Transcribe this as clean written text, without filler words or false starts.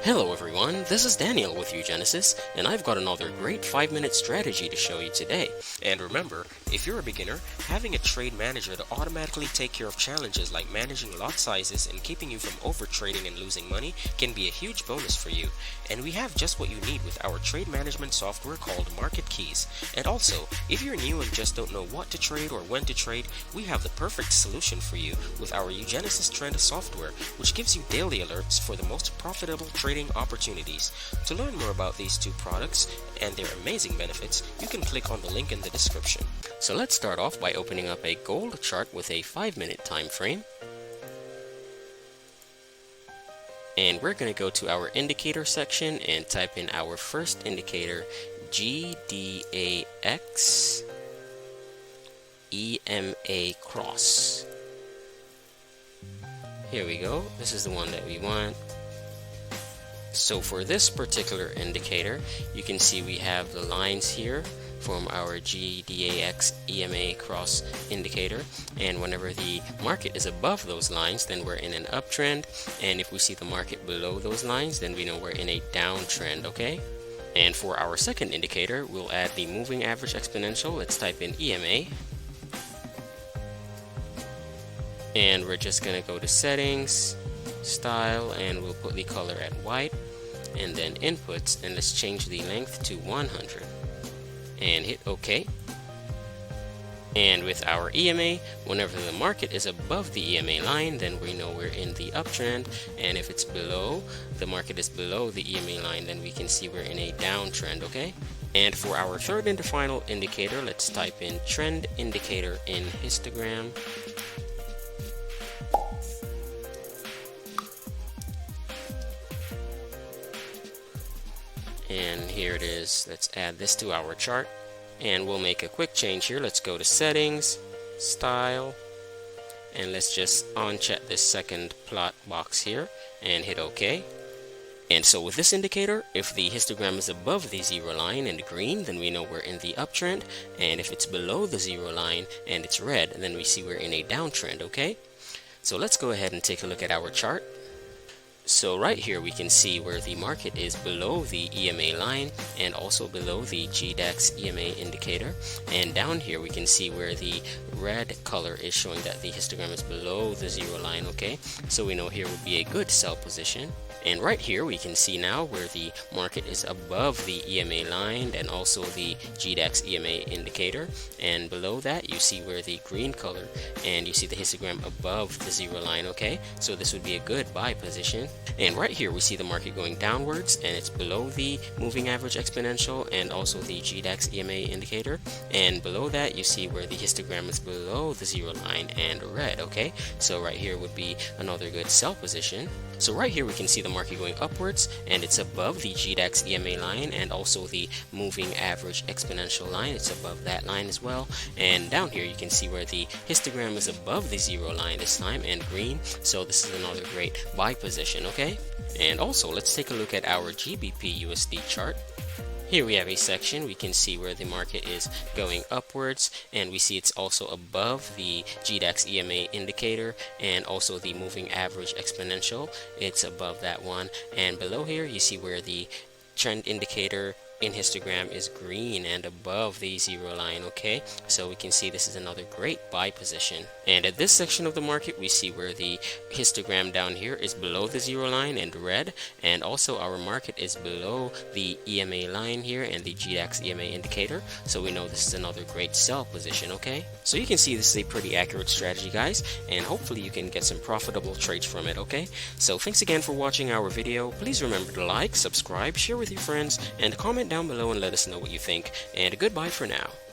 Hello everyone, this is Daniel with uGenesys, and I've got another great 5-minute strategy to show you today. And remember, if you're a beginner, having a trade manager to automatically take care of challenges like managing lot sizes and keeping you from overtrading and losing money can be a huge bonus for you. And we have just what you need with our trade management software called Market Keys. And also, if you're new and just don't know what to trade or when to trade, we have the perfect solution for you with our uGenesys Trend software, which gives you daily alerts for the most profitable trading opportunities. To learn more about these two products and their amazing benefits, you can click on the link in the description. So let's start off by opening up a gold chart with a 5-minute time frame. And we're going to go to our indicator section and type in our first indicator, GDAX EMA cross. Here we go. This is the one that we want. So for this particular indicator, you can see we have the lines here from our GDAX EMA cross indicator, and whenever the market is above those lines, then we're in an uptrend, and if we see the market below those lines, then we know we're in a downtrend. Okay, and for our second indicator, we'll add the moving average exponential. Let's type in EMA, and we're just gonna go to settings, style, and we'll put the color at white, and then inputs, and let's change the length to 100 and hit OK. And with our EMA, whenever the market is above the EMA line, then we know we're in the uptrend, and if it's below, the market is below the EMA line, then we can see we're in a downtrend. Okay, and for our third and final indicator, let's type in trend indicator in histogram. And here it is. Let's add this to our chart, and we'll make a quick change here. Let's go to settings, style, and let's just uncheck this second plot box here and hit OK. And so with this indicator, if the histogram is above the zero line and green, then we know we're in the uptrend, and if it's below the zero line and it's red, then we see we're in a downtrend. Okay, so let's go ahead and take a look at our chart. So right here we can see where the market is below the EMA line and also below the GDAX EMA indicator, and down here we can see where the red color is showing that the histogram is below the zero line. Okay, so we know here would be a good sell position. And right here we can see now where the market is above the EMA line and also the GDAX EMA indicator, and below that you see where the green color, and you see the histogram above the zero line. Okay, so this would be a good buy position. And right here we see the market going downwards, and it's below the moving average exponential and also the GDAX EMA indicator, and below that you see where the histogram is below the zero line and red. Okay, so right here would be another good sell position. So right here we can see the market going upwards, and it's above the GDAX EMA line and also the moving average exponential line. It's above that line as well. And down here you can see where the histogram is above the zero line this time and green, so this is another great buy position. Okay, and also let's take a look at our GBP USD chart. Here we have a section. We can see where the market is going upwards, and we see it's also above the GDAX EMA indicator and also the moving average exponential. It's above that one, and below here you see where the trend indicator in histogram is green and above the zero line. Okay, so we can see this is another great buy position. And at this section of the market we see where the histogram down here is below the zero line and red, and also our market is below the EMA line here and the GDAX EMA indicator, so we know this is another great sell position. Okay, so you can see this is a pretty accurate strategy, guys, and hopefully you can get some profitable trades from it. Okay, so thanks again for watching our video. Please remember to like, subscribe, share with your friends, and comment down below and let us know what you think, and goodbye for now.